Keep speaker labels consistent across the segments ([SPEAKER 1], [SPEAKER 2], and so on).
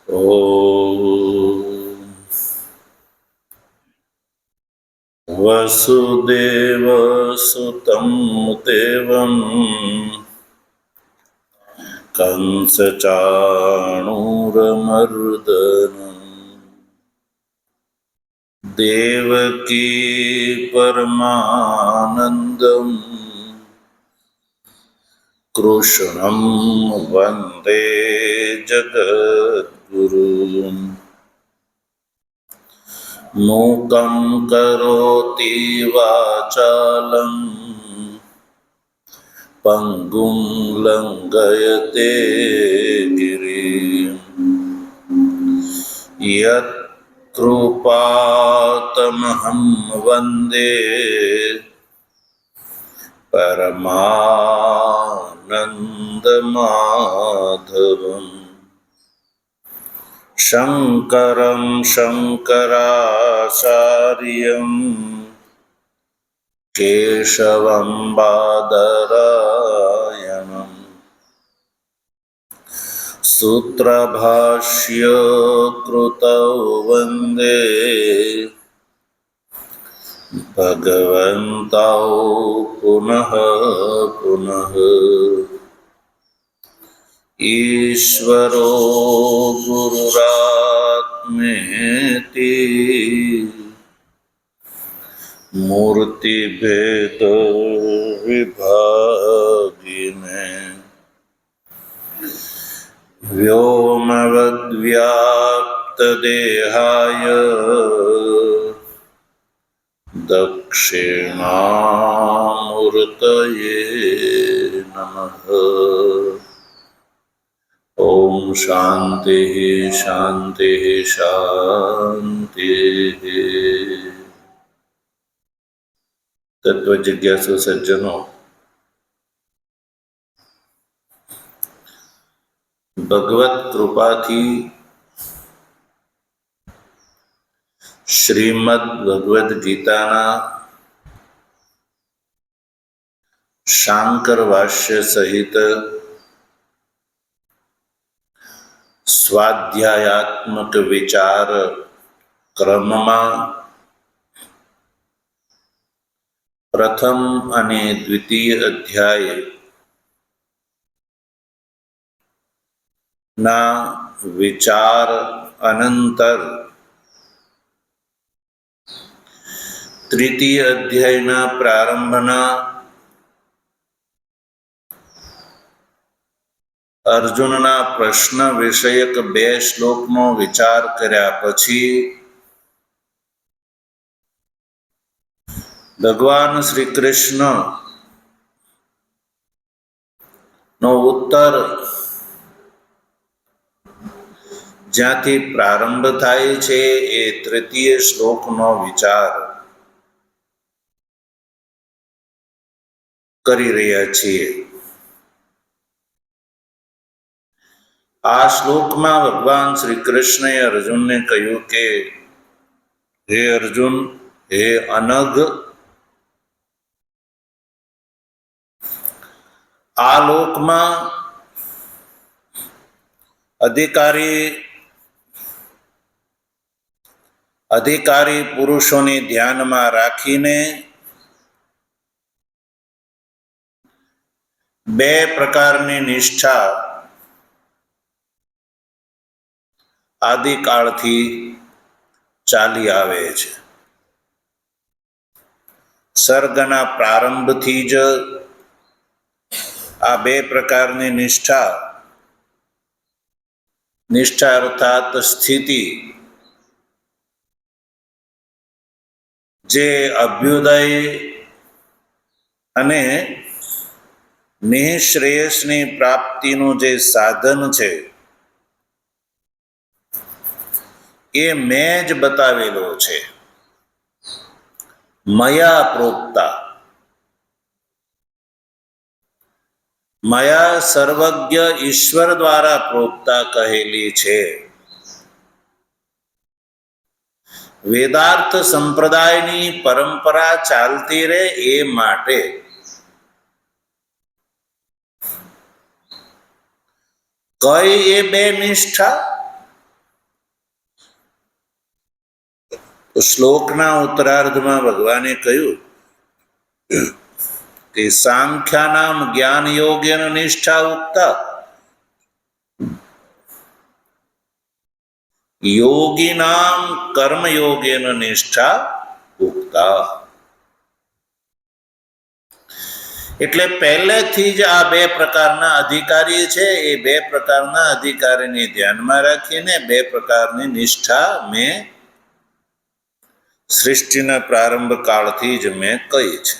[SPEAKER 1] ॐ वसुदेवसुतं देवं कंसचाणूरमर्दनं देवकी परमानन्दं कृष्णं वन्दे जगद्गुरुम्। मूकं करोति वाचालं पङ्गुं लङ्घयते गिरिं यत्कृपातमहं वन्दे परमानन्दमाधवम्। शङ्करं शङ्कराचार्यं केशवं बादरायणम् सूत्रभाष्य कृतौ वन्दे भगवन्तौ पुनः पुनः। ईश्वरो गुरुरात्मेति मूर्तिभेद विभागिने व्योमवद्व्याप्तदेहाय दक्षिणामूर्तये नमः। ओम शांति शांति शांति। तत्व जिज्ञासु सज्जनों, भगवत कृपाथी श्रीमद भगवद गीताना शांकर भाष्य सहित स्वाध्यायात्मक विचार क्रमમાં પ્રથમ અને દ્વિતીય અધ્યાય ના વિચાર અનંતર તૃતીય અધ્યાયના પ્રારંભના અર્જુનના પ્રશ્ન વિષયક બે શ્લોકનો વિચાર કર્યા પછી ભગવાન શ્રી કૃષ્ણ નો ઉત્તર જ્યાંથી પ્રારંભ થાય છે એ તૃતીય શ્લોકનો વિચાર કરી રહ્યા છીએ। આ શ્લોકમાં ભગવાન શ્રી કૃષ્ણએ અર્જુનને કહ્યું કે હે અર્જુન, હે અનઘ, આ લોકમાં અધિકારી પુરુષોને ધ્યાનમાં રાખીને બે પ્રકારની નિષ્ઠા આદિકાળથી ચાલી આવે છે। સર્ગના પ્રારંભથી જ આ બે પ્રકારની નિષ્ઠા અર્થાત સ્થિતિ, જે અભ્યુદય અને નિઃશ્રેયસની પ્રાપ્તિનું જે સાધન છે એ મેં જ બતાવેલો છે। મયા પ્રોક્તા, મયા સર્વજ્ઞ ઈશ્વર દ્વારા પ્રોક્તા કહેલી છે। વેદાર્થ સંપ્રદાયની પરંપરા ચાલતી રહે એ માટે કઈ એ બે નિષ્ઠા? તો શ્લોકના ઉત્તરાર્ધમાં ભગવાને કહ્યું કે સાંખ્યાનામ જ્ઞાન યોગેન નિષ્ઠા ઉક્તા યોગીનામ કર્મયોગેન નિષ્ઠા ઉક્તા. એટલે પહેલેથી જ આ બે પ્રકારના અધિકારી છે. એ બે પ્રકારના અધિકારીને ધ્યાનમાં રાખીને બે પ્રકારની નિષ્ઠા મેં સૃષ્ટિના પ્રારંભ કાળથી જ મેં કહી છે.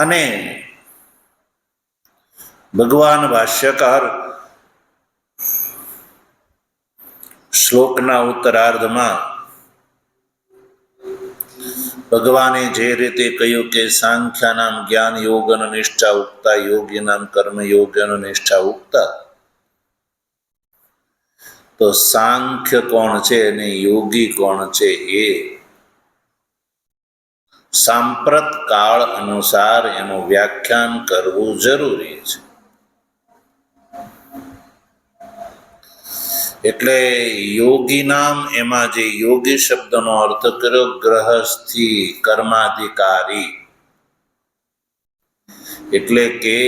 [SPEAKER 1] અને ભગવાન ભાષ્યકાર શ્લોકના ઉત્તરાર્ધમાં ભગવાને જે રીતે કહ્યું કે સાંખ્યાનામ જ્ઞાન યોગન નિષ્ઠા ઉક્તા યોગીનામ કર્મ યોગન નિષ્ઠા ઉક્તા, તો સાંખ્ય કોણ છે અને યોગી કોણ છે એ સાંપ્રત કાળ અનુસાર એનું વ્યાખ્યાન કરવું જરૂરી છે. એટલે યોગી નામ, એમાં જે યોગી શબ્દનો અર્થ કર્યો ગ્રહસ્થી, કર્માધિકારી. એટલે કે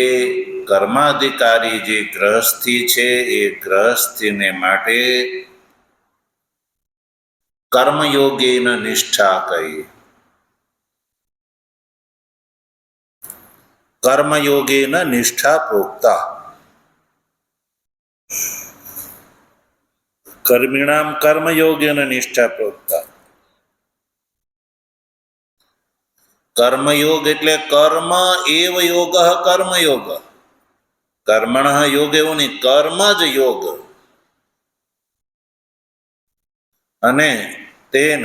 [SPEAKER 1] કર્માધિકારી જે ગ્રહસ્થી છે એ ગ્રહસ્થીને માટે કર્મયોગીને નિષ્ઠા કહી. કર્મયોગીન નિષ્ઠા પ્રોક્તા. કર્મિણામ કર્મયોગેન નિષ્ઠા પ્રોક્તા. કર્મયોગ એટલે કર્મ એવ યોગ, કર્મયોગ. કર્મણ યોગ એવું નહીં, કર્મ જ યોગ. અને તેન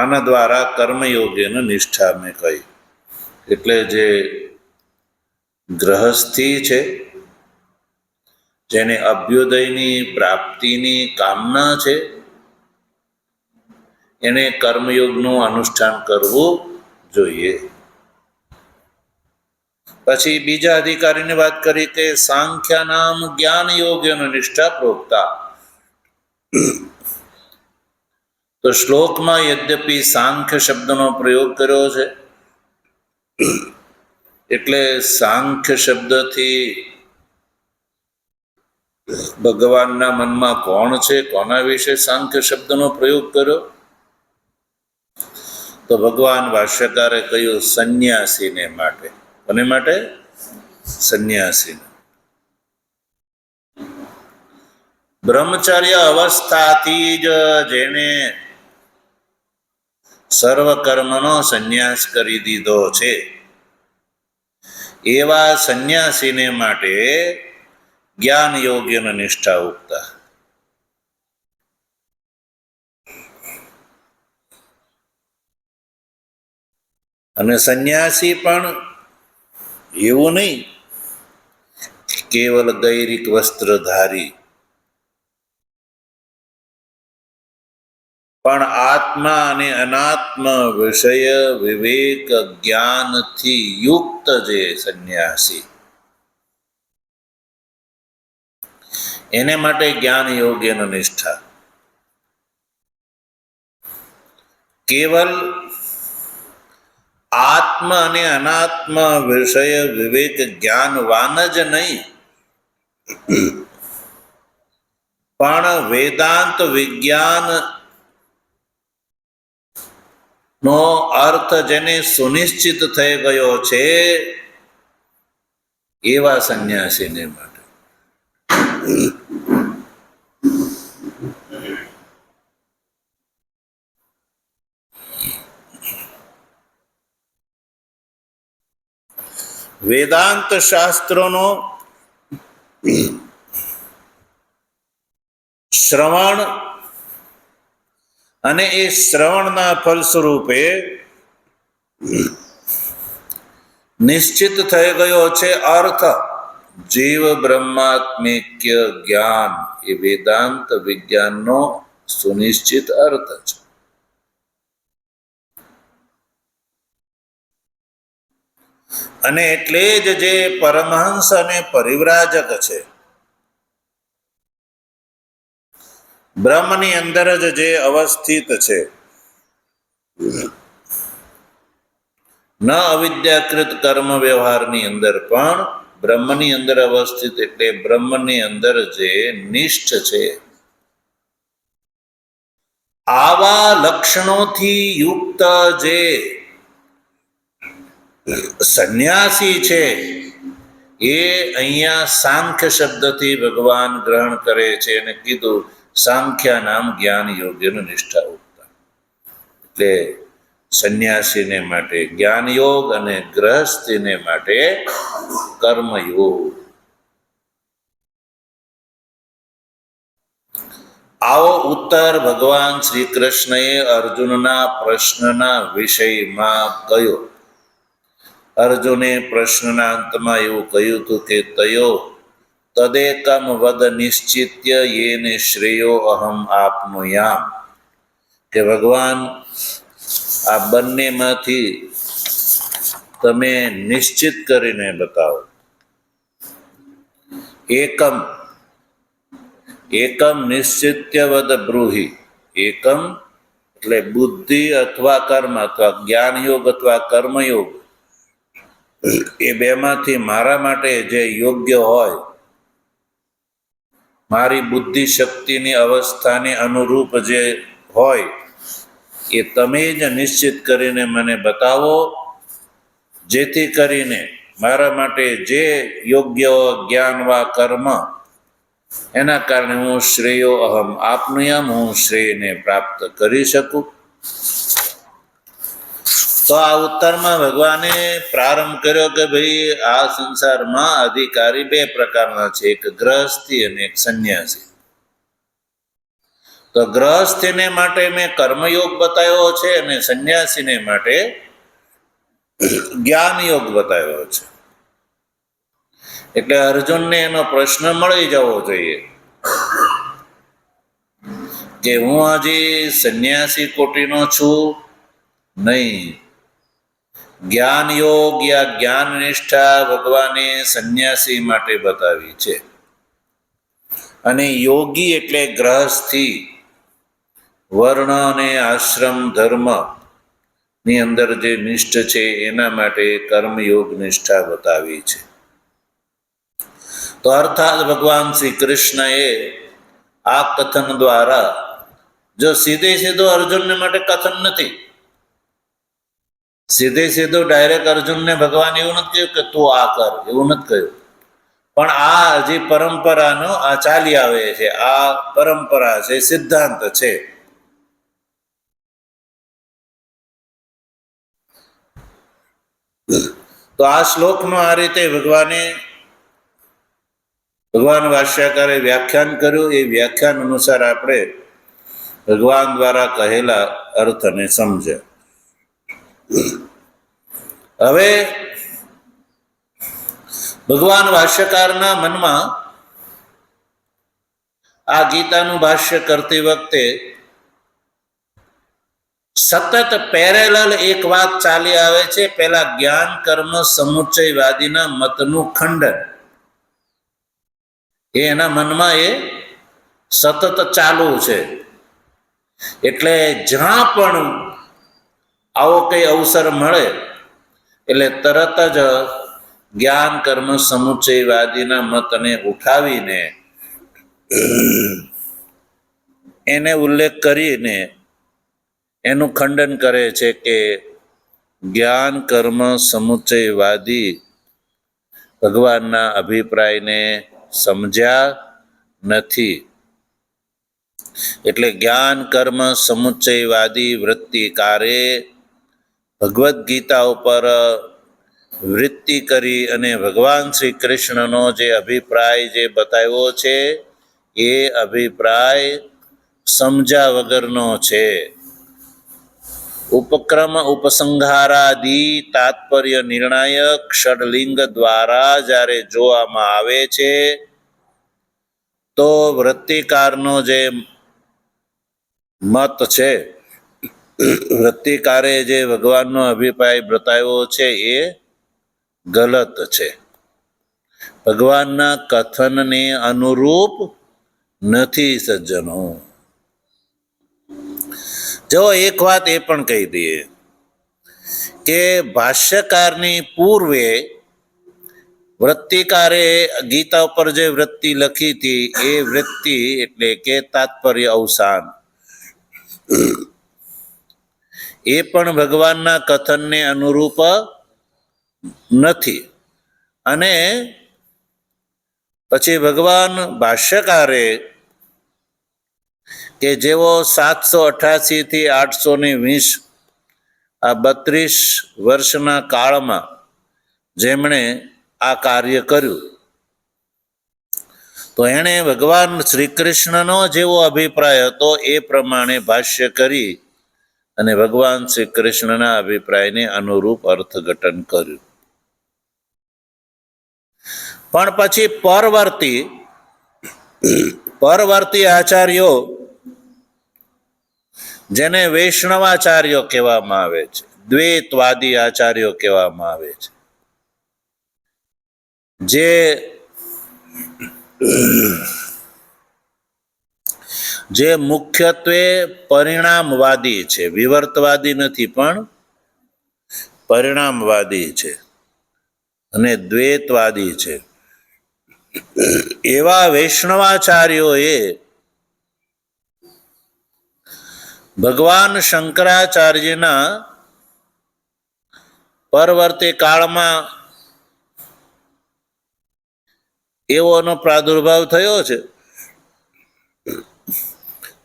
[SPEAKER 1] આના દ્વારા કર્મયોગેન નિષ્ઠા મેં કહી. એટલે જે ગ્રહસ્થી છે, જેને અભ્યુદયની પ્રાપ્તિની કામના છે, એને કર્મયોગનું અનુષ્ઠાન કરવું જોઈએ. પછી બીજા અધિકારીની વાત કરી કે સાંખ્યાનામ જ્ઞાન યોગેન નિષ્ઠા પ્રોક્તા. તો શ્લોકમાં યદ્યપિ સાંખ્ય શબ્દનો પ્રયોગ કર્યો છે, એટલે સાંખ્ય શબ્દથી ભગવાનના મનમાં કોણ છે, કોના વિશે સાંખ્ય શબ્દનો પ્રયોગ કર્યો? તો ભગવાન ભાષ્યકારે કહ્યું સંન્યાસીને માટે. કોને માટે? સંન્યાસીને. બ્રહ્મચર્ય અવસ્થાથી જ જેને સર્વ કર્મનો સંન્યાસ કરી દીધો છે, એવા સંન્યાસીને માટે જ્ઞાન યોગ્યન નિષ્ઠા ઉક્તા. અને સંન્યાસી પણ એવું નહીં કેવલ દૈરિક વસ્ત્રધારી, પણ આત્મા અને અનાત્મ વિષય વિવેક જ્ઞાનથી યુક્ત જે સંન્યાસી, એને માટે જ્ઞાન યોગ્યન નિષ્ઠા. કેવલ આત્મ અને અનાત્મ વિષય વિવેક જ્ઞાનવાન જ નહીં, પણ વેદાંત વિજ્ઞાન નો અર્થ જેને સુનિશ્ચિત થઈ ગયો છે, એવા સંન્યાસીને માટે. વેદાંત શાસ્ત્રોનો શ્રવણ અને એ શ્રવણના ફલ સ્વરૂપે નિશ્ચિત થઈ ગયો છે અર્થ, જીવ બ્રહ્માત્મિક્ય જ્ઞાન. એ વેદાંત વિજ્ઞાનનો સુનિશ્ચિત અર્થ છે. અને એટલે જ જે પરમહંસ અને પરિવ્રાજક છે, બ્રહ્મની અંદર જ જે અવસ્થિત છે, ન અવિદ્યાકૃત કર્મ વ્યવહારની અંદર પણ બ્રહ્મની અંદર અવસ્થિત, એટલે બ્રહ્મની અંદર જે નિષ્ઠ છે, આવા લક્ષણોથી યુક્ત જે સંન્યાસી છે, એ અહીંયા સાંખ્ય શબ્દથી ભગવાન ગ્રહણ કરે છે અને કીધું સાંખ્યા નામ જ્ઞાન યોગ્ય નિષ્ઠા ઉક્તા. એટલે સંન્યાસીને માટે જ્ઞાન યોગ અને ગ્રહસ્થીને માટે કર્મયોગ. આવો ઉત્તર ભગવાન શ્રી કૃષ્ણએ અર્જુનના પ્રશ્નના વિષયમાં કહ્યો. અર્જુને પ્રશ્નના અંતમાં એવું કહ્યું હતું કે તયો તદેકમ વદ નિશ્ચિત્ય યેને શ્રેયો અહમ આપનુયામ, કે ભગવાન આ બંનેમાંથી તમે નિશ્ચિત કરીને બતાવો. એકમ એકમ નિશ્ચિત્ય વદ બ્રૂહિ. એકમ એટલે બુદ્ધિ અથવા કર્મ અથવા જ્ઞાનયોગ અથવા કર્મયોગ, એ બેમાંથી મારા માટે જે યોગ્ય હોય, મારી બુદ્ધિ શક્તિની અવસ્થાને અનુરૂપ જે હોય, એ તમે જ નિશ્ચિત કરીને મને બતાવો, જેથી કરીને મારા માટે જે યોગ્ય જ્ઞાન વા કર્મ, એના કારણે હું શ્રેયો અહમ આપનુયામ, હું શ્રેયને પ્રાપ્ત કરી શકું. તો આ ઉત્તરમાં ભગવાને પ્રારંભ કર્યો કે ભાઈ આ સંસારમાં અધિકારી બે પ્રકારના છે, એક ગ્રહસ્થી અને એક સંન્યાસી. તો ગ્રહસ્થીને માટે મેં કર્મયોગ બતાવ્યો છે અને સંન્યાસીને માટે જ્ઞાન યોગ બતાવ્યો છે. એટલે અર્જુનને એનો પ્રશ્ન મળી જવો જોઈએ કે હું હજી સંન્યાસી કોટીનો છું નહીં. જ્ઞાન યોગ યા જ્ઞાન નિષ્ઠા ભગવાને સંન્યાસી માટે બતાવી છે, અને યોગી એટલે ગ્રહસ્થી, વર્ણ અને આશ્રમ ધર્મ ની અંદર જે નિષ્ઠ છે એના માટે કર્મયોગ નિષ્ઠા બતાવી છે. તો અર્થાત ભગવાન શ્રી કૃષ્ણએ આ કથન દ્વારા, જો સીધે સીધો અર્જુનને માટે કથન નથી, સીધે સીધું ડાયરેક્ટ અર્જુનને ભગવાન એવું નથી કહ્યું કે તું આ કર, એવું નથી કહ્યું, પણ આ હજી પરંપરાનો આ ચાલી આવે છે, આ પરંપરા છે, સિદ્ધાંત છે. તો આ શ્લોકનું આ રીતે ભગવાન ભાષ્યકારે વ્યાખ્યાન કર્યું. એ વ્યાખ્યાન અનુસાર આપણે ભગવાન દ્વારા કહેલા અર્થને સમજ્યા. હવે ભગવાન ભાષ્યકારના મનમાં આ ગીતાનું ભાષ્ય કરતી વખતે સતત પેરેલલ એક વાત ચાલી આવે છે. પેલા જ્ઞાન કર્મ સમુચ્ચયવાદીના મતનું ખંડન એ એના મનમાં એ સતત ચાલુ છે. એટલે જ્યાં પણ આવો કઈ અવસર મળે એટલે તરત જ જ્ઞાન કર્મ સમુચ્ચયવાદીના મતને ઉઠાવીને એને ઉલ્લેખ કરીને એનું ખંડન કરે છે કે જ્ઞાન કર્મ સમુચ્ચયવાદી ભગવાનના અભિપ્રાયને સમજ્યા નથી. એટલે જ્ઞાન કર્મ સમુચ્ચયવાદી વૃત્તિકારે ભગવદ્ ગીતા ઉપર વૃત્તિ કરી અને ભગવાન શ્રી કૃષ્ણનો જે અભિપ્રાય જે બતાવ્યો છે એ અભિપ્રાય સમજ્યા વગરનો છે. ઉપક્રમ ઉપસંહારાદિ તાત્પર્ય નિર્ણાયક ષડલિંગ દ્વારા જ્યારે જોવામાં આવે છે તો વૃત્તિકારનો જે મત છે, વૃત્તિકારે જે ભગવાનનો અભિપ્રાય બતાવ્યો છે એ ગલત છે, ભગવાનના કથનને અનુરૂપ નથી. સજ્જનો, જો એક વાત એ પણ કહી દઈએ કે ભાષ્યકારની પૂર્વે વૃત્તિકારે ગીતા ઉપર જે વૃત્તિ લખી હતી એ વૃત્તિ એટલે કે તાત્પર્ય અવસાન એ પણ ભગવાનના કથનને અનુરૂપ નથી. અને પછી ભગવાન ભાષ્યકારે કે જેઓ 788 થી 820 આ 32 વર્ષના કાળમાં જેમણે આ કાર્ય કર્યું, તો એણે ભગવાન શ્રી કૃષ્ણનો જેવો અભિપ્રાય હતો એ પ્રમાણે ભાષ્ય કરી અને ભગવાન શ્રી કૃષ્ણના અભિપ્રાયને અનુરૂપ અર્થઘટન કર્યું. પણ પછી પરવર્તી આચાર્યો જેને વૈષ્ણવાચાર્યો કહેવામાં આવે છે, દ્વૈતવાદી આચાર્યો કહેવામાં આવે છે, જે મુખ્યત્વે પરિણામવાદી છે, વિવર્તવાદી નથી પણ પરિણામવાદી છે અને દ્વૈતવાદી છે. એવા વૈષ્ણવાચાર્યોએ ભગવાન શંકરાચાર્યના પરવર્તી કાળમાં એવોનો પ્રાદુર્ભાવ થયો છે,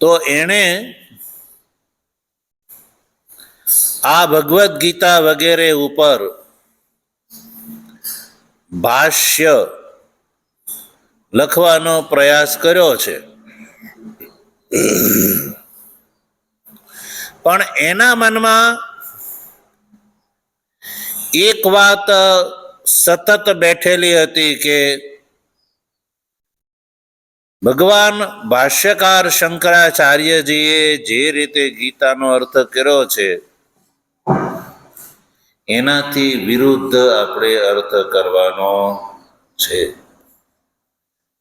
[SPEAKER 1] તો એણે આ ભગવદ્ ગીતા વગેરે ઉપર ભાષ્ય લખવાનો પ્રયાસ કર્યો છે. પણ એના મનમાં એક વાત સતત બેઠેલી હતી કે ભગવાન ભાષ્યકાર શંકરાચાર્યજીએ જે રીતે ગીતાનો અર્થ કર્યો છે એનાથી વિરુદ્ધ આપણે અર્થ કરવાનો છે.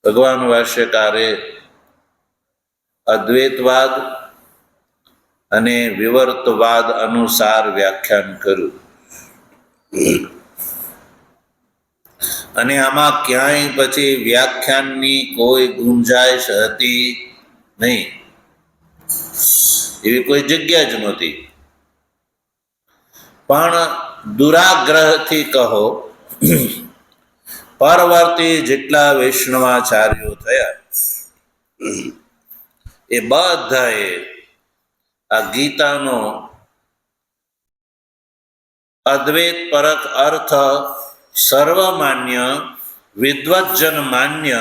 [SPEAKER 1] ભગવાન ભાષ્યકારે અદ્વૈતવાદ અને વિવર્તવાદ અનુસાર વ્યાખ્યાન કર્યું અને આમાં ક્યાંય પછી વ્યાખ્યાનની કોઈ ગુંજાઈશ હતી નહીં, એવી કોઈ જગ્યા જ નહોતી. પણ દુરાગ્રહથી કહો પરવર્તી જેટલા વૈષ્ણવાચાર્યો થયા એ બધાએ આ ગીતાનો અદ્વૈત પરક અર્થ સર્વમાન્ય વિદ્વજ્જન માન્ય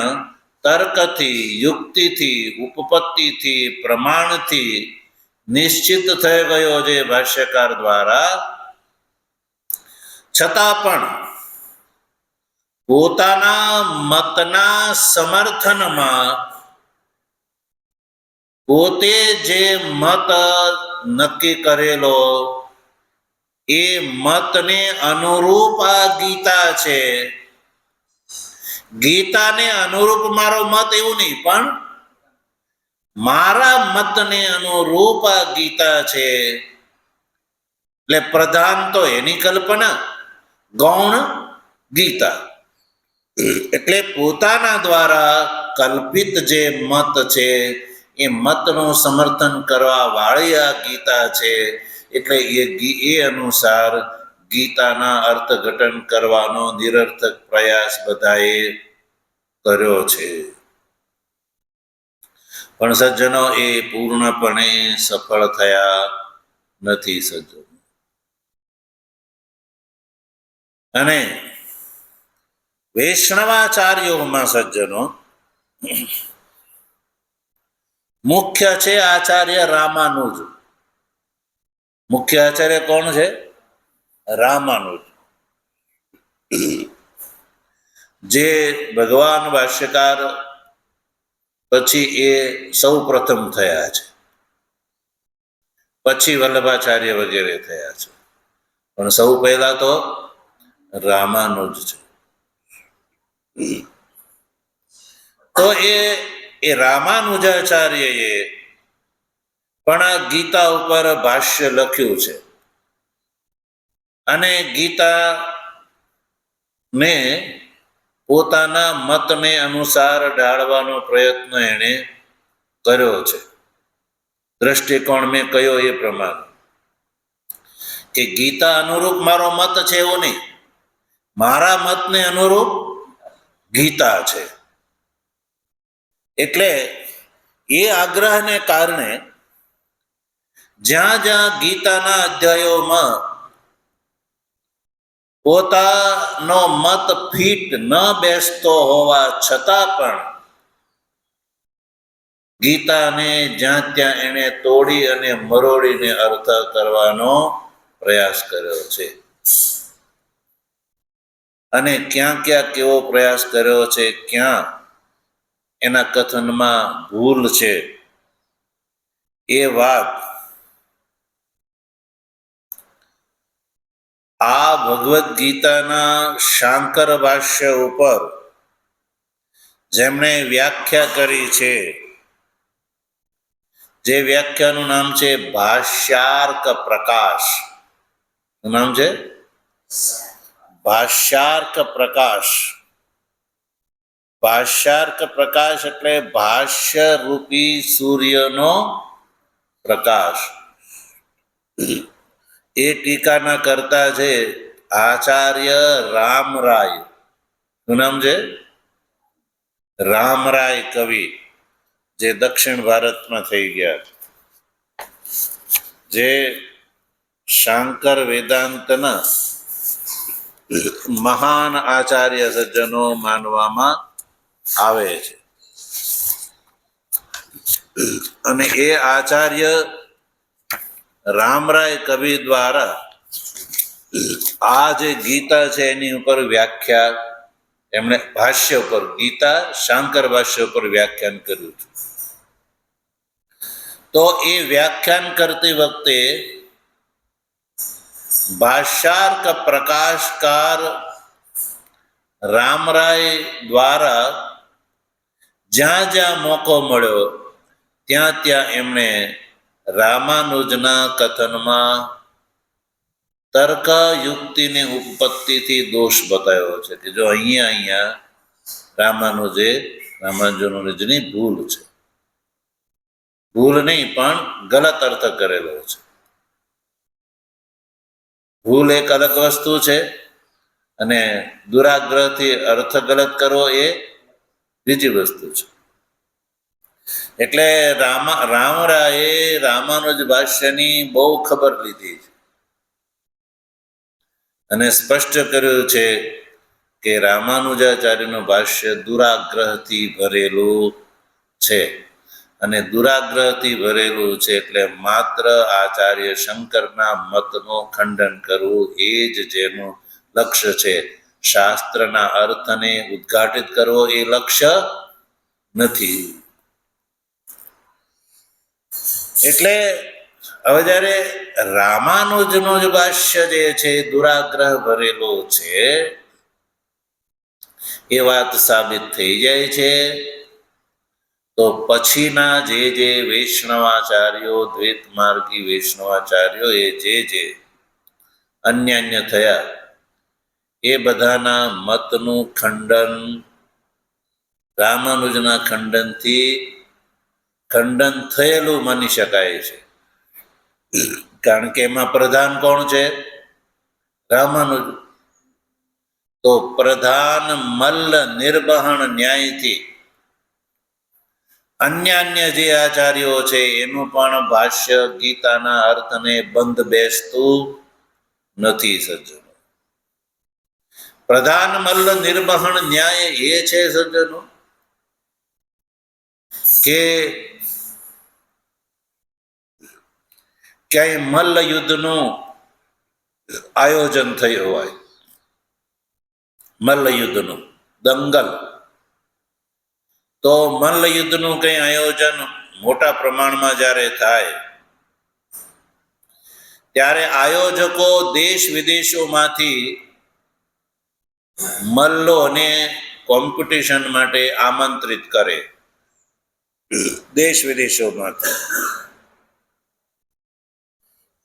[SPEAKER 1] તર્કથી, યુક્તિથી, ઉપપત્તિથી, પ્રમાણથી નિશ્ચિત થઈ ગયો છે ભાષ્યકાર દ્વારા, છતાં પણ પોતાના મતના સમર્થનમાં પોતે જે મત નક્કી કરેલો એ મતને અનુરૂપ આ ગીતા છે, ગીતાને અનુરૂપ મારો મત એવું નહીં, પણ મારા મતને અનુરૂપ આ ગીતા છે. એટલે પ્રધાન તો એની કલ્પના, ગૌણ ગીતા. એટલે પોતાના દ્વારા કલ્પિત જે મત છે એ મતનું સમર્થન કરવા વાળી આ ગીતા છે. એટલે એ અનુસાર ગીતાના અર્થઘટન કરવાનો નિરર્થક પ્રયાસ બધાએ કર્યો છે. પણ સજ્જનો એ પૂર્ણપણે સફળ થયા નથી સજ્જનો. અને વૈષ્ણવાચાર્યોમાં સજ્જનો મુખ્ય છે આચાર્ય રામાનુજ. મુખ્ય આચાર્ય કોણ છે? રામાનુજ, જે ભગવાન ભાષ્યકાર પછી એ સૌ પ્રથમ થયા છે, પછી વલ્લભાચાર્ય વગેરે થયા છે, પણ સૌ પહેલા તો રામાનુજ છે. તો એ રામાનુજાચાર્યએ પણ આ ગીતા ઉપર ભાષ્ય લખ્યું છે અને ગીતાને પોતાના મતને અનુસાર ઢાળવાનો પ્રયત્ન એણે કર્યો છે. દ્રષ્ટિકોણ મેં કયો એ પ્રમાણે કે ગીતા અનુરૂપ મારો મત છે એવું નહીં, મારા મતને અનુરૂપ ગીતા છે. એટલે એ આગ્રહને કારણે જ્યાં જ્યાં ગીતાના અધ્યાયોમાં પોતાનો મત ફિટ ન બેસતો હોવા છતાં પણ ગીતાને જ્યાં ત્યાં એણે તોડી અને મરોડીને અર્થ કરવાનો પ્રયાસ કર્યો છે. અને ક્યાં ક્યાં કેવો પ્રયાસ કર્યો છે, ક્યાં એના કથનમાં ભૂલ છે, એ વાત આ ભગવદ્ ગીતાના શાંકર ભાષ્ય ઉપર જેમણે વ્યાખ્યા કરી છે, જે વ્યાખ્યાનું નામ છે ભાષ્યાર્ક પ્રકાશ. શું નામ છે? ભાષ્યાર્ક પ્રકાશ. ભાષ્યાર્ક પ્રકાશ એટલે ભાષ્ય રૂપી સૂર્યનો પ્રકાશ. એ ટીકાના કરતા છે આચાર્ય રામરાય. શું નામ છે? રામરાય કવિ, જે દક્ષિણ ભારતમાં થઈ ગયા, જે શાંકર વેદાંતના મહાન આચાર્ય સજ્જનો માનવામાં આવે છે. અને એ આચાર્ય રામરાય કવિ દ્વારા આ જે ગીતા છે એની ઉપર વ્યાખ્યા એમણે ભાષ્ય ઉપર, ગીતા શાંકર ભાષ્ય ઉપર વ્યાખ્યાન કર્યું છે. તો એ વ્યાખ્યાન કરતી વખતે ભાષ્યાર્ક પ્રકાશકાર રામરાય દ્વારા જ્યાં જ્યાં મોકો મળ્યો ત્યાં ત્યાં એમણે રામાનુજના કથનમાં તર્ક યુક્તિની ઉત્પત્તિથી દોષ બતાવ્યો છે કે જો અહીંયા રામાનુજની ભૂલ છે. ભૂલ નહીં પણ ગલત અર્થ કરેલો છે. ભૂલ એક અલગ વસ્તુ છે અને દુરાગ્રહથી અર્થ ગલત કરવો એ બીજી વસ્તુ છે. એટલે રામરાયે રામાનુજ ભાષ્યની બહુ ખબર લીધી છે અને સ્પષ્ટ કર્યું છે કે રામાનુજાચાર્યનું ભાષ્ય દુરાગ્રહથી ભરેલું છે. અને દુરાગ્રહથી ભરેલું છે એટલે માત્ર આચાર્ય શંકરના મતનું ખંડન કરવું એ જ જેનું લક્ષ્ય છે. શાસ્ત્રના અર્થને ઉદ્ઘાટિત કરવો એ લક્ષ્ય નથી. એટલે હવે જ્યારે રામાનુજનું જ ભાષ્ય જે છે દુરાગ્રહ ભરેલું છે એ વાત સાબિત થઈ જાય છે, તો પછીના જે વૈષ્ણવાચાર્યો, દ્વૈત માર્ગી વૈષ્ણવાચાર્યો એ જે અન્યાન્ય થયા એ બધાના મતનું ખંડન રામાનુજના ખંડનથી ખંડન થયેલું માની શકાય છે. કારણ કે એમાં પ્રધાન કોણ છે? રામાનુજ. તો પ્રધાન મલ્લ નિર્વહણ ન્યાયથી અન્યાન્ય જે આચાર્યો છે એનું પણ ભાષ્ય ગીતાના અર્થને બંધ બેસતું નથી. સજ્જનો, પ્રધાન મલ્લ નિર્વહણ ન્યાય એ છે સજ્જનો કે ક્યાંય મલ્લ યુદ્ધનું આયોજન થયું હોય, મલ્લ યુદ્ધનું દંગલ, તો મલ્લ યુદ્ધનું કંઈ આયોજન મોટા પ્રમાણમાં જ્યારે થાય ત્યારે આયોજકો દેશ વિદેશોમાંથી મલ્લોને કોમ્પિટિશન માટે આમંત્રિત કરે. દેશ વિદેશોમાંથી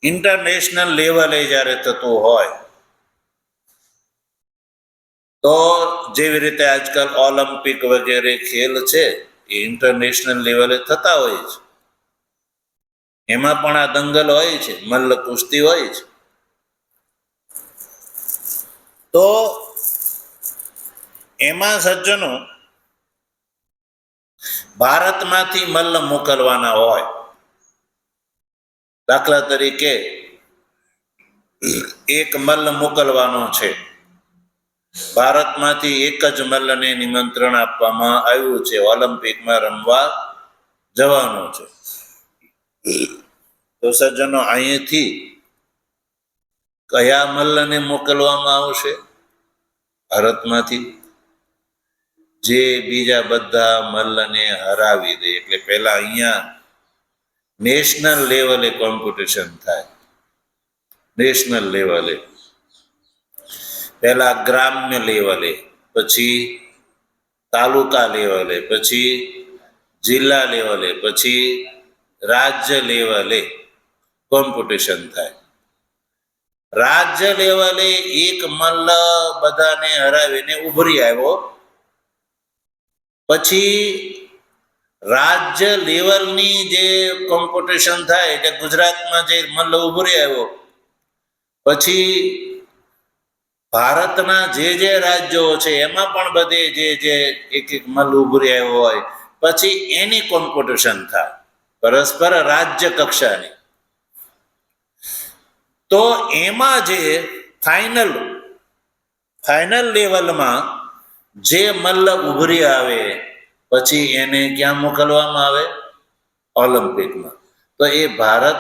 [SPEAKER 1] ઇન્ટરનેશનલ લેવલે જ્યારે થતું હોય તો જેવી રીતે આજકાલ ઓલિમ્પિક વગેરે ખેલ છે એ ઇન્ટરનેશનલ લેવલે થતા હોય છે, એમાં પણ આ દંગલ હોય છે, મલ્લ કુસ્તી હોય છે. તો એમાં સજ્જનો ભારતમાંથી મલ્લ મોકલવાના હોય, દાખલા તરીકે એક મલ્લ મોકલવાનો છે, ભારતમાંથી એક જ મલ્લને નિમંત્રણ આપવામાં આવ્યું છે, ઓલિમ્પિકમાં રમવા જવાનું છે. તો સજ્જનો અહીંથી કયા મલ્લને મોકલવામાં આવશે? ભારતમાંથી જે બીજા બધા મલ્લને હરાવી દે. એટલે પહેલા અહીંયા નેશનલ લેવલે કોમ્પિટિશન થાય. નેશનલ લેવલે પહેલા ગ્રામ્ય લેવલે, પછી તાલુકા લેવલે, પછી જિલ્લા લેવલે, પછી રાજ્ય લેવલે કોમ્પિટિશન થાય. રાજ્ય લેવલે એક મલ્લ બધાને હરાવીને ઉભરી આવ્યો, પછી રાજ્ય લેવલની જે કોમ્પિટિશન થાય એટલે ગુજરાતમાં જે મલ્લ ઉભરી આવ્યો, પછી ભારતના જે રાજ્યો છે એમાં પણ બધે જે એક એક મલ્લ ઉભરી આવ્યો હોય, પછી એની કોમ્પિટિશન થાય પરસ્પર રાજ્ય કક્ષાની. તો એમાં જે ફાઇનલ લેવલમાં જે મલ્લ ઉભરી આવે પછી એને ક્યાં મોકલવામાં આવે? ઓલિમ્પિકમાં. તો એ ભારત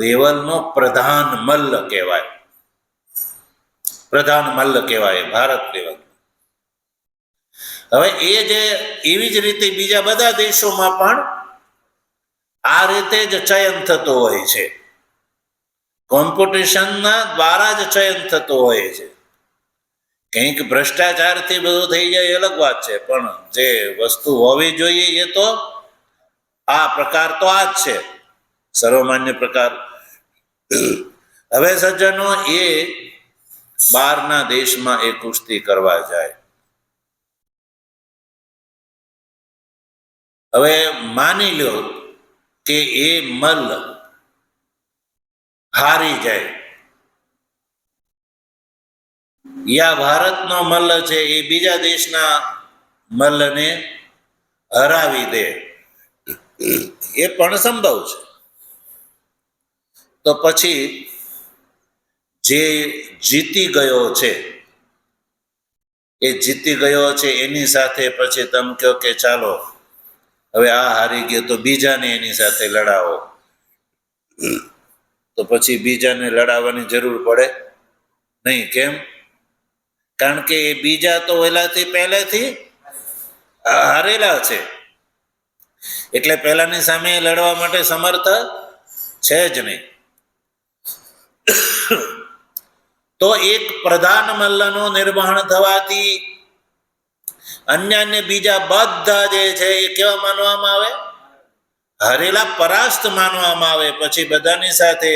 [SPEAKER 1] લેવલનો પ્રધાન મલ્લ કહેવાય. પ્રધાન મલ્લ કહેવાય ભારત લેવલ. હવે એ જે એવી જ રીતે બીજા બધા દેશોમાં પણ આ રીતે જ ચયન થતું હોય છે, કોમ્પિટિશનના દ્વારા જ ચયન થતું હોય છે. કંઈક ભ્રષ્ટાચારથી બધું થઈ જાય અલગ વાત છે, પણ જે વસ્તુ હોવી જોઈએ એ તો આ પ્રકાર તો આ જ છે, સર્વમાન્ય પ્રકાર. હવે સજ્જનો એ બહારના દેશમાં એ કુસ્તી કરવા જાય. હવે માની લો કે એ મલ્લ હારી જાય, યા ભારતનો મલ્લ છે એ બીજા દેશના મલ્લને હરાવી દે, એ પણ સંભવ છે. તો પછી જે જીતી ગયો છે એ જીતી ગયો છે એની સાથે પછી તમે કહો કે ચાલો હવે આ હારી ગયો તો બીજાને એની સાથે લડાવો, તો પછી બીજાને લડાવવાની જરૂર પડે નહીં. કેમ? કારણ કે એ બીજા તો ઓલાથી પહેલેથી હારેલા છે, એટલે પહેલાની સામે લડવા માટે સમર્થ છે જ નહીં. તો એક પ્રધાન મલ્લનું નિર્માણ થવાથી અન્ય બીજા બધા જે છે એ કેવા માનવામાં આવે? હારેલા, પરાસ્ત માનવામાં આવે. પછી બધાની સાથે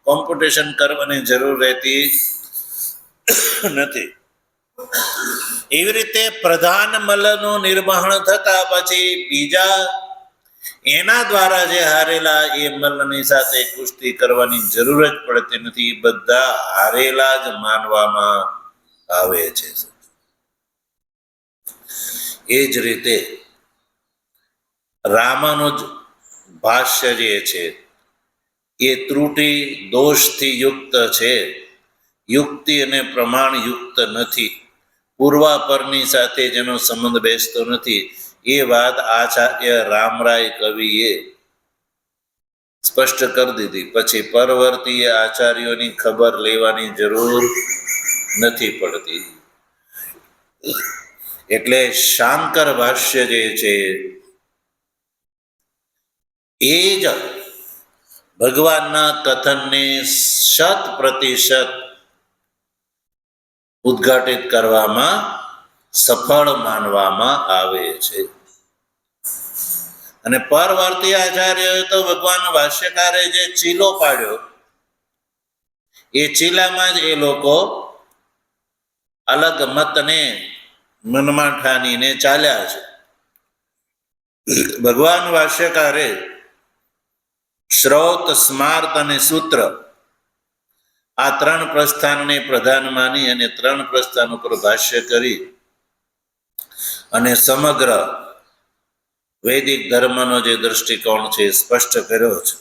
[SPEAKER 1] કોમ્પિટિશન કરવાની જરૂર રહેતી નથી. એવી રીતે પ્રધાન મલ્લનું નિર્માણ થતા પછી બીજા એના દ્વારા જે હારેલા એ મલ્લની સાથે કુસ્તી કરવાની જરૂર જ પડતી નથી, એ બધા હારેલા જ માનવામાં આવે છે. એ જ રીતે રામાનુજ ભાષ્ય જે છે એ ત્રુટિ દોષથી યુક્ત છે, યુક્તિ અને પ્રમાણ યુક્ત નથી. પૂર્વાપરની સાથે જેનો સંબંધ બેસતો નથી, એ વાત આચાર્ય રામરાય કવિએ સ્પષ્ટ કરી દીધી. પછી પરવર્તીય આચાર્યોની ખબર લેવાની જરૂર નથી પડતી. એટલે શાંકર ભાષ્ય જે છે એ જ ભગવાનના કથનને 100% ઉદ્ઘાટિત કરવામાં સફળ માનવામાં આવે છે. અને પરવર્તી આચાર્યોએ તો ભગવાન ભાષ્યકારે જે ચીલો પાડ્યો એ ચીલામાં જ એ લોકો અલગ મતને મનમાં ઠાનીને ચાલ્યા છે. ભગવાન ભાષ્યકારે શ્રૌત, સ્માર્ત અને સૂત્ર આ ત્રણ પ્રસ્થાનને પ્રધાન માની અને ત્રણ પ્રસ્થાન ઉપર ભાષ્ય કરી અને સમગ્ર વૈદિક ધર્મનો જે દૃષ્ટિકોણ છે એ સ્પષ્ટ કર્યો છે.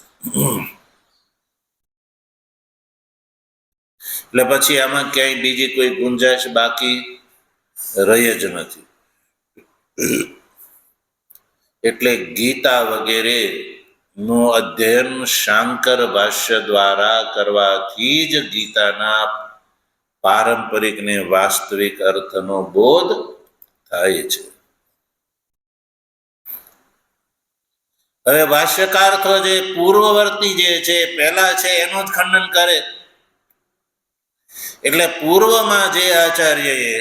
[SPEAKER 1] એટલે પછી આમાં ક્યાંય બીજી કોઈ ગુંજાઈશ બાકી રહી જ નથી. એટલે ગીતા વગેરે નું અધ્યયન શાંકર ભાષ્ય દ્વારા કરવાથી જ ગીતાના પારંપરિક ને વાસ્તવિક અર્થનો બોધ થાય છે. હવે ભાષ્યકાર તો જે પૂર્વવર્તી જે છે પહેલા છે એનું જ ખંડન કરે. એટલે પૂર્વમાં જે આચાર્યએ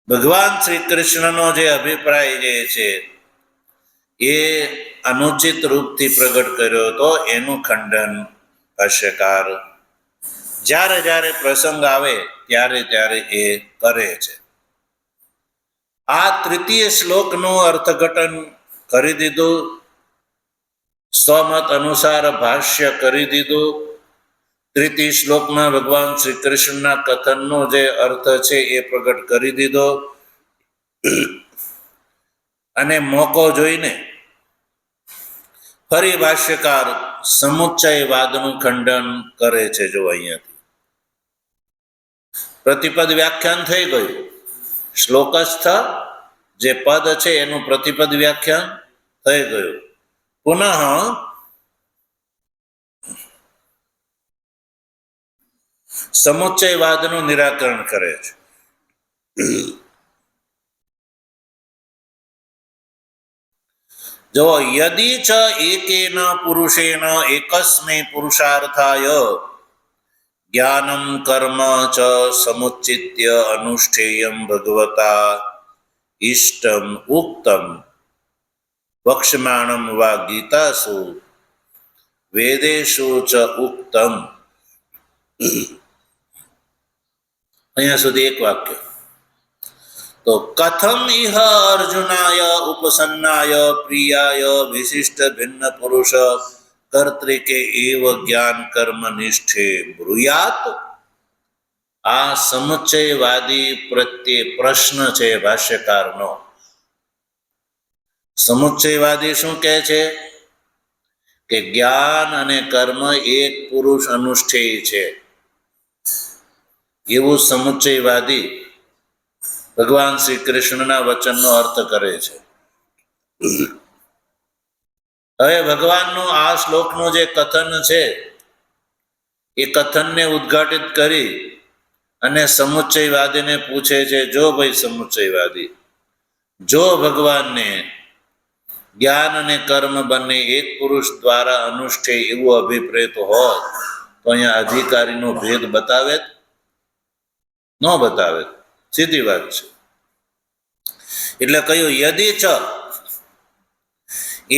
[SPEAKER 1] ભગવાન શ્રી કૃષ્ણનો જે અભિપ્રાય જે છે એ અનુચિત રૂપથી પ્રગટ કર્યો હતો એનું ખંડન ભાષ્યકાર જ્યારે જ્યારે પ્રસંગ આવે ત્યારે ત્યારે એ કરે છે. આ તૃતીય શ્લોકનું અર્થઘટન કરી દીધું, સ્વમત અનુસાર ભાષ્ય કરી દીધું. તૃતીય શ્લોકમાં ભગવાન શ્રી કૃષ્ણના કથનનો જે અર્થ છે એ પ્રગટ કરી દીધો અને મોકો જોઈને ફરી ભાષ્યકાર સમુચ્ચયવાદનું ખંડન કરે છે. જો અહીંયાથી પ્રતિપદ વ્યાખ્યાન થઈ ગયું. શ્લોકસ્થ જે પદ છે એનું પ્રતિપદ વ્યાખ્યાન થઈ ગયું. પુનઃ સમુચ્ચયવાદનું નિરાકરણ કરે છે. જો યદિ ચ એકેન પુરુષેણ એકસ્મૈ પુરુષાર્થાય જ્ઞાનમ કર્મ ચ સમુચ્ચિત્ય અનુષ્ઠેયમ ભગવતા ઇષ્ટમ ઉક્તમ વક્ષ્યમાણમ વા ગીતાસુ વેદેશુ ચ ઉક્તમ. અહીંયા સુધી એક વાક્ય. તો કથમ ઇહ અર્જુનાય ઉપસન્નાય પ્રિયાય વિશિષ્ટ ભિન્ન પુરુષ કર્તૃકે એવ જ્ઞાન કર્મ નિષ્ઠે બ્રુયાત. આ સમુચ્ચયવાદી પ્રત્યે પ્રશ્ન છે ભાષ્યકારનો. સમુચ્ચયવાદી શું કહે છે કે જ્ઞાન અને કર્મ એક પુરુષ અનુષ્ઠેય છે. એવું સમુચ્ચયવાદી ભગવાન શ્રી કૃષ્ણના વચનનો અર્થ કરે છે. હવે ભગવાનનું આ શ્લોકનું જે કથન છે એ કથનને ઉદ્ઘાટિત કરી અને સમુચ્ચયવાદીને પૂછે છે, જો ભાઈ સમુચ્ચયવાદી, જો ભગવાનને જ્ઞાન અને કર્મ બંને એક પુરુષ દ્વારા અનુષ્ઠેય એવું અભિપ્રેત હોત તો અહીંયા અધિકારીનો ભેદ બતાવે ન બતાવે. સીધી વાત છે. એટલે કહ્યું યદિ ચ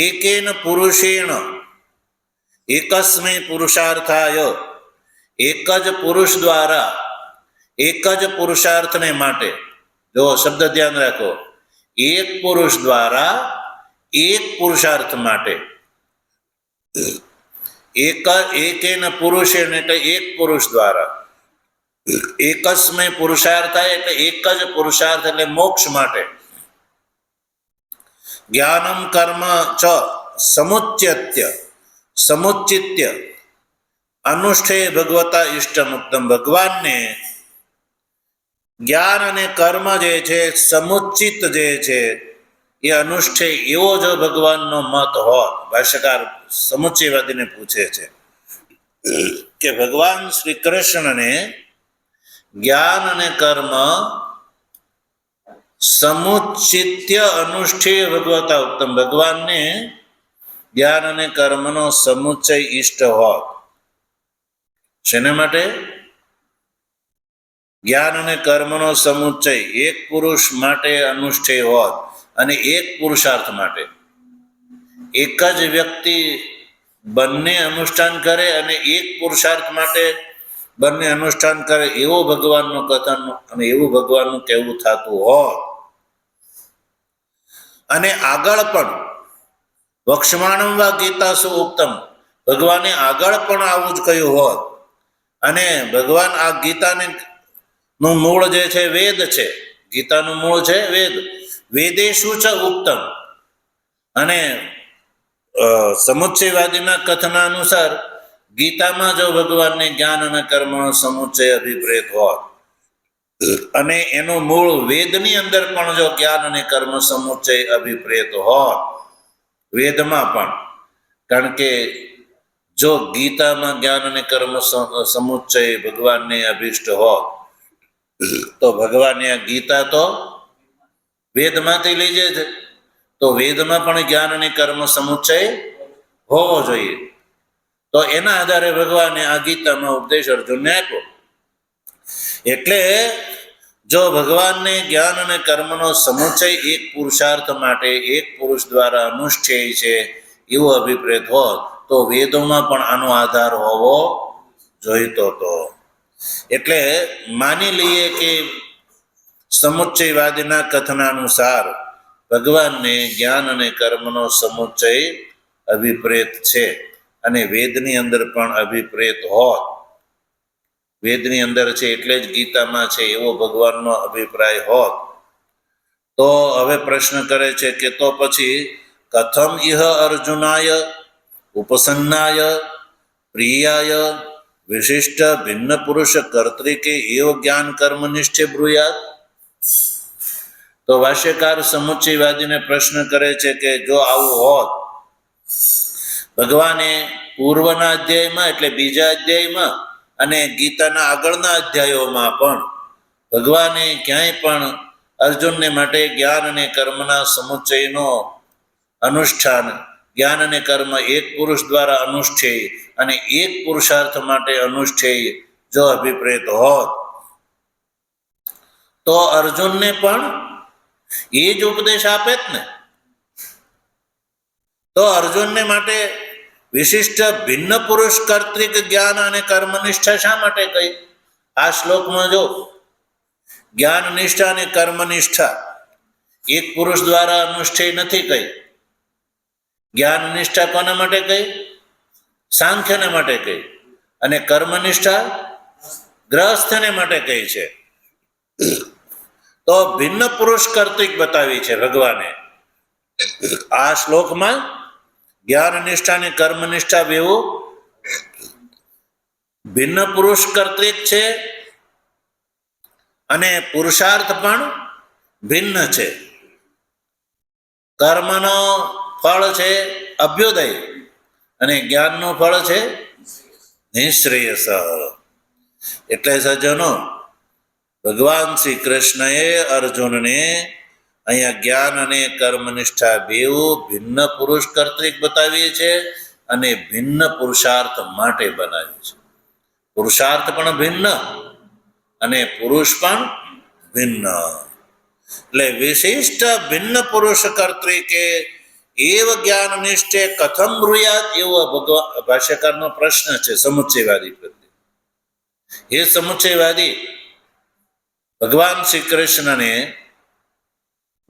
[SPEAKER 1] એકેન પુરુષેણ એકસ્મૈ પુરુષાર્થાય, એક જ પુરુષ દ્વારા એક જ પુરુષાર્થને માટે, જો શબ્દ ધ્યાન રાખો, એક પુરુષ દ્વારા એક પુરુષાર્થ માટે, એકેન પુરુષેણ એટલે એક પુરુષ દ્વારા, એકસ્મૈ પુરુષાર્થાય એટલે એક જ પુરુષાર્થ એટલે મોક્ષ માટે, જ્ઞાનમ કર્મ ચ સમુચ્ચિત્ય અનુષ્ઠેય ભગવતા ઇષ્ટમુક્તમ. ભગવાનને જ્ઞાન અને કર્મ જે છે સમુચ્ચિત જે છે એ અનુષ્ઠેય એવો જો ભગવાનનો મત હોત. ભાષ્યકાર સમુચ્ચયવાદીને પૂછે છે કે ભગવાન શ્રી કૃષ્ણને જ્ઞાન અને કર્મ સમુચ્ચિત્ય અનુષ્ઠેય ભગવતા ઉત્તમ. ભગવાનને જ્ઞાન અને કર્મનો સમુચ્ચય ઇષ્ટ હોત. શેના માટે? જ્ઞાન અને કર્મનો સમુચ્ચય એક પુરુષ માટે અનુષ્ઠેય હોત અને એક પુરુષાર્થ માટે. એક જ વ્યક્તિ બંને અનુષ્ઠાન કરે અને એક પુરુષાર્થ માટે બંને અનુષ્ઠાન કરે એવો ભગવાનનું કથન અને એવું ભગવાનનું કહેવું થતું હોત અને આગળ પણ વક્ષ્માણમ વા ગીતાસુ ઉક્તમ, ભગવાને આગળ પણ આવું જ કહ્યું હોત અને ભગવાન આ ગીતાને નું મૂળ જે છે વેદ છે, ગીતાનું મૂળ છે વેદ, વેદેશુ છે ઉક્તમ, અને સમુચ્ચયવાદીના કથનાનુસાર ગીતામાં જો ભગવાનને જ્ઞાન અને કર્મનો સમુચ્ચય અભિપ્રેત હોત અને એનું મૂળ વેદની અંદર પણ જો જ્ઞાન અને કર્મ સમુચ્ચય અભિપ્રેત હોત, વેદમાં પણ, કારણ કે જો ગીતામાં જ્ઞાન અને કર્મ સમુચ્ચય ભગવાનને અભિષ્ટ હોત તો ભગવાને આ ગીતા તો વેદમાંથી લઈ જાય છે, તો વેદમાં પણ જ્ઞાન અને કર્મ સમુચ્ચય હોવો જોઈએ. તો એના આધારે ભગવાને આ ગીતામાં ઉપદેશ અર્જુનને આપ્યો. એટલે જો ભગવાનને જ્ઞાન અને કર્મનો સમુચ્ચય એક પુરુષાર્થ માટે એક પુરુષ દ્વારા અનુષ્ઠેય છે એવો અભિપ્રેત હોત તો વેદોમાં પણ આનો આધાર હોવો જોઈતો હતો. એટલે માની લઈએ કે સમુચ્ચયવાદીના કથનાનુસાર ભગવાનને જ્ઞાન અને કર્મનો સમુચ્ચય અભિપ્રેત છે અને વેદની અંદર પણ અભિપ્રેત હોત, વેદની અંદર છે એટલે જ ગીતામાં છે એવો ભગવાનનો અભિપ્રાય હોત, તો હવે પ્રશ્ન કરે છે કે તો પછી કથમ ઇહ અર્જુનાય ઉપસન્નાય પ્રિયાય વિશિષ્ટ ભિન્ન પુરુષ કર્તૃકે એવ જ્ઞાન કર્મ નિશ્ચય બ્રુયાત. તો ભાષ્યકાર સમુચ્ચયવાદીને પ્રશ્ન કરે છે કે જો આવું હોત, ભગવાને પૂર્વના અધ્યાયમાં એટલે બીજા અધ્યાયમાં અને ગીતાના આગળના અધ્યાયોમાં પણ ભગવાને ક્યાંય પણ અર્જુનને માટે જ્ઞાન અને કર્મના સમુચ્ચયનો અનુષ્ઠાન, જ્ઞાન અને કર્મ એક પુરુષ દ્વારા અનુષ્ઠેય અને એક પુરુષાર્થ માટે અનુષ્ઠેય જો અભિપ્રેત હોત તો અર્જુનને પણ એ જ ઉપદેશ આપે ને. તો અર્જુનને માટે વિશિષ્ટ ભિન્ન પુરુષ કર્તૃક જ્ઞાન અને કર્મનિષ્ઠા શા માટે કહી? આ શ્લોકમાં જો જ્ઞાન નિષ્ઠા અને કર્મનિષ્ઠા એક પુરુષ દ્વારા અનુષ્ઠેય નથી કહી. જ્ઞાન નિષ્ઠા કોના માટે કહી? સાંખ્યને માટે કહી, અને કર્મનિષ્ઠા ગ્રહસ્થને માટે કહી છે. તો ભિન્ન પુરુષ કર્તૃક બતાવી છે ભગવાને આ શ્લોકમાં. જ્ઞાન નિષ્ઠા અને કર્મનિષ્ઠા બેવું ભિન્ન પુરુષ કર્તૃક છે અને પુરુષાર્થ પણ ભિન્ન છે. કર્મનો ફળ છે અભ્યુદય અને જ્ઞાનનું ફળ છે નિશ્રેયસ. એટલે સજ્જનો, ભગવાન શ્રી કૃષ્ણએ અર્જુનને અહીંયા જ્ઞાન અને કર્મનિષ્ઠા બેવું ભિન્ન પુરુષ કર્તૃક બતાવીએ છે અને ભિન્ન પુરુષાર્થ માટે બનાવ્યું છે. પુરુષાર્થ પણ ભિન્ન અને પુરુષ પણ ભિન્ન. એટલે વિશિષ્ટ ભિન્ન પુરુષ કર્તૃકે એવ જ્ઞાન નિષ્ઠે કથમ બ્રુયાત એવો ભાષ્યકારનો પ્રશ્ન છે સમુચ્ચયવાદી પ્રત્યે. એ સમુચ્ચયવાદી ભગવાન શ્રી કૃષ્ણને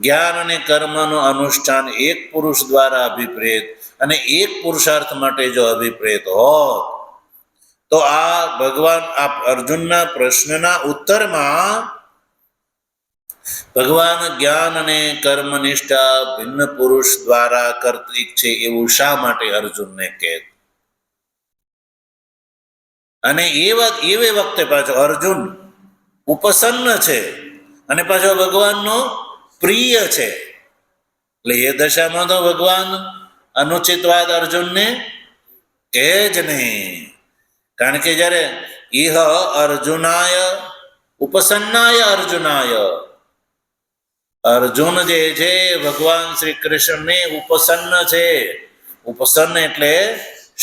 [SPEAKER 1] જ્ઞાન અને કર્મનું અનુષ્ઠાન એક પુરુષ દ્વારા અભિપ્રેત અને એક પુરુષાર્થ માટે જો અભિપ્રેત હોત તો આ ભગવાન આ અર્જુનના પ્રશ્નના ઉત્તરમાં ભગવાન જ્ઞાન અને કર્મનિષ્ઠા ભિન્ન પુરુષ દ્વારા કર્તૃક છે એવું શા માટે અર્જુનને કહે? અને એ વખતે પાછો અર્જુન ઉપસન્ન છે અને પાછો ભગવાનનો પ્રિય છે. એટલે એ દશામાં તો ભગવાન અનુચિત વાત અર્જુનને કહે જ નહીં. કારણ કે જ્યારે ઇહ અર્જુનાય ઉપસન્નાય અર્જુનાય, અર્જુન જે છે ભગવાન શ્રી કૃષ્ણને ઉપસન્ન છે. ઉપસન્ન એટલે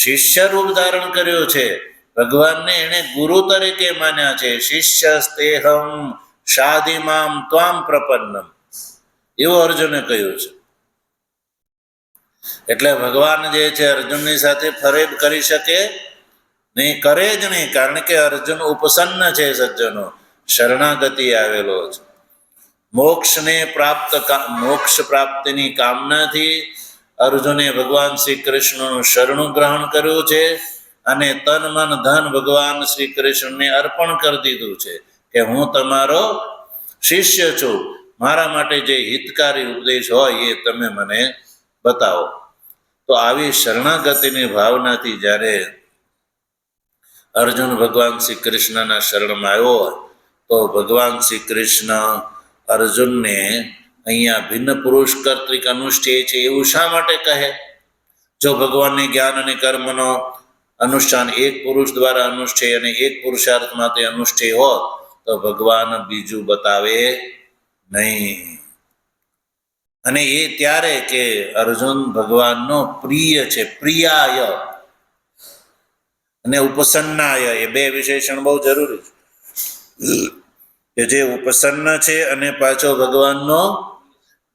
[SPEAKER 1] શિષ્ય રૂપ ધારણ કર્યો છે. ભગવાનને એને ગુરુ તરીકે માન્યા છે. શિષ્ય સ્તેહમ શાધિમામ ત્વામ પ્રપન્નમ એવું અર્જુને કહ્યું છે. એટલે ભગવાન જે છે અર્જુનની સાથે ફરેબ કરી શકે નહીં, કરે જ નહીં, કારણ કે અર્જુન ઉપસન્ન છે, સજ્જનો શરણાગતિ આવેલો છે. મોક્ષ પ્રાપ્તિની કામનાથી અર્જુને ભગવાન શ્રી કૃષ્ણનું શરણું ગ્રહણ કર્યું છે અને તન મન ધન ભગવાન શ્રી કૃષ્ણને અર્પણ કરી દીધું છે કે હું તમારો શિષ્ય છું, મારા માટે જે હિતકારી ઉપદેશ હોય એ તમે મને બતાવો. તો આવી શરણાગતિની ભાવનાથી જ્યારે અર્જુન ભગવાન શ્રી કૃષ્ણના શરણમાં આવ્યો હોય તો ભગવાન શ્રી કૃષ્ણ અર્જુનને અહીંયા ભિન્ન પુરુષ કર્તૃક અનુષ્ઠેય છે એવું શા માટે કહે? જો ભગવાનને જ્ઞાન અને કર્મનો અનુષ્ઠાન એક પુરુષ દ્વારા અનુષ્ઠેય અને એક પુરુષાર્થ માટે અનુષ્ઠેય હોત તો ભગવાન બીજું બતાવે નહીં. અને એ ત્યારે કે અર્જુન ભગવાનનો પ્રિય છે, પ્રિયાય અને ઉપસન્નાય, એ બે વિશેષણ બહુ જરૂરી છે કે જે ઉપસન્ન છે અને પાછો ભગવાનનો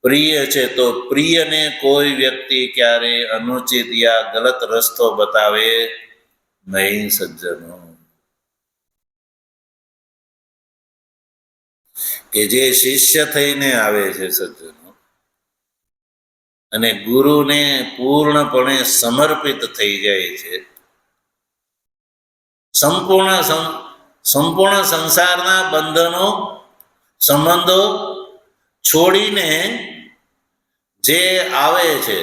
[SPEAKER 1] પ્રિય છે. તો પ્રિયને કોઈ વ્યક્તિ ક્યારે અનુચિત યા ગલત રસ્તો બતાવે નહીં, સજ્જનો. કે જે શિષ્ય થઈને આવે છે સજ્જનો અને ગુરુને પૂર્ણપણે સમર્પિત થઈ જાય છે, સંપૂર્ણ સંસારના બંધનો સંબંધો છોડીને જે આવે છે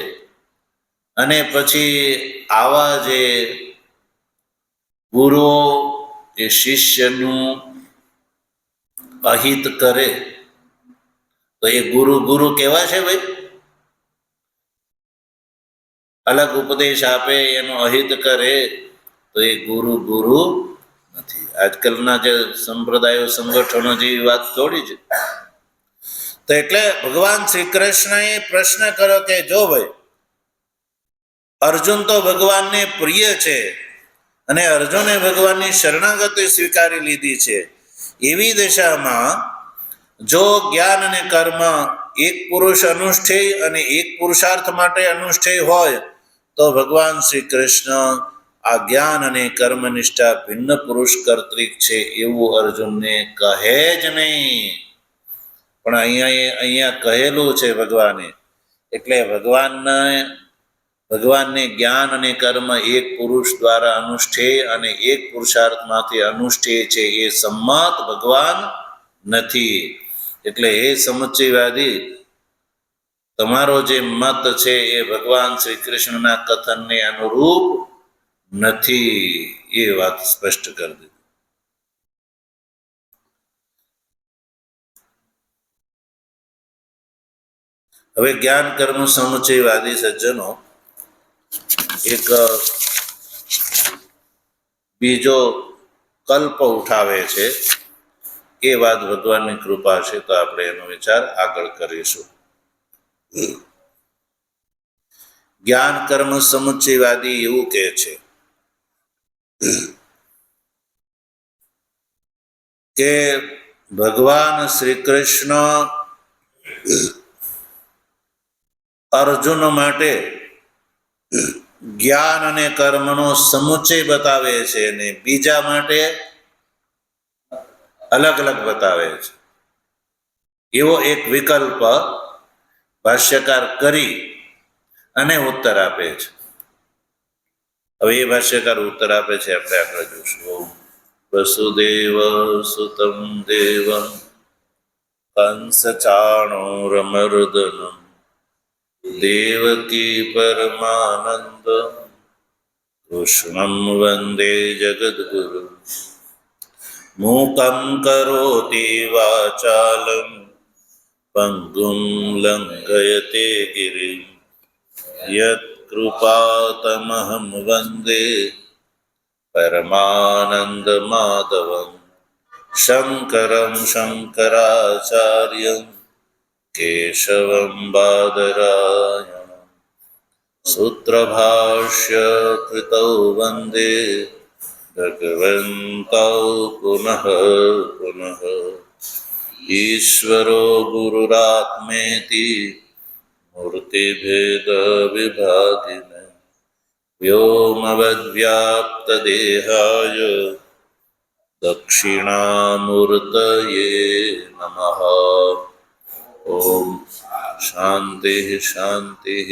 [SPEAKER 1] અને પછી આવા જે ગુરુઓ એ શિષ્યનું અહિત કરે તો એ ગુરુ કેવા છે ભાઈ? અલગ ઉપદેશ આપે એનો અહિત કરે તો એ ગુરુ નથી. આજકાલના જે સંપ્રદાયો સંગઠનો જેવી વાત થોડી છે. તો એટલે ભગવાન શ્રી કૃષ્ણએ પ્રશ્ન કર્યો કે જો ભાઈ અર્જુન તો ભગવાનને પ્રિય છે અને અર્જુને ભગવાનની શરણાગતિ સ્વીકારી લીધી છે, એવી દશામાં જો જ્ઞાન અને કર્મ એક પુરુષ અનુષ્ઠેય અને એક પુરુષાર્થ માટે અનુષ્ઠેય હોય તો ભગવાન શ્રી કૃષ્ણ આ જ્ઞાન અને કર્મનિષ્ઠા ભિન્ન પુરુષ કર્તૃક છે એવું અર્જુનને કહે જ નહીં. પણ અહીંયા કહેલું છે ભગવાને. એટલે ભગવાનને જ્ઞાન અને કર્મ એક પુરુષ દ્વારા અનુષ્ઠેય અને એક પુરુષાર્થમાંથી અનુષ્ઠેય છે એ સંમત ભગવાન નથી. એટલે એ સમુચ્ચયવાદી તમારો જે મત છે એ ભગવાન શ્રી કૃષ્ણના કથનને અનુરૂપ નથી, એ વાત સ્પષ્ટ કરી દીધી. હવે જ્ઞાન કર્મ સમુચ્ચયવાદી સજ્જનો એક બીજો કલ્પ ઉઠાવે છે. એ વાત ભગવાનની કૃપા છે તો આપણે એનો વિચાર આગળ કરીશું. જ્ઞાન કર્મ સમુચ્ચયવાદી એવું કહે છે કે ભગવાન શ્રી કૃષ્ણ અર્જુન માટે જ્ઞાન અને કર્મનો સમુચ્ચય બતાવે છે અને બીજા માટે અલગ અલગ બતાવે છે. એવો એક વિકલ્પ ભાષ્યકાર કરી અને ઉત્તર આપે છે. હવે એ ભાષ્યકાર ઉત્તર આપે છે, આપણે આગળ જોઈશું. વસુદેવ સુતમ દેવમ કંસ ચાણૂરમર્દનમ દેવકી પરમાનંદ કૃષ્ણમ વંદે જગદ્ગુરુ મૂકં કરોતિ વાચાલં પંગું લંઘયતે ગિરિં યત્ કૃપાતમહં વંદે પરમાનંદ માધવં શંકરં શંકરાચાર્યં કેશવં બાદરાયણં સૂત્રભાષ્ય કૃતૌ વંદે ભગવन्तौ પુનઃ પુનઃ ઈશ્વરો ગુરુરાત્મેતિ मूर्तिभेदविभागिने व्योमवद्व्याप्तदेहाय दक्षिणामूर्तये नमः। ॐ शान्तिः शान्तिः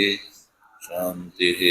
[SPEAKER 1] शान्तिः।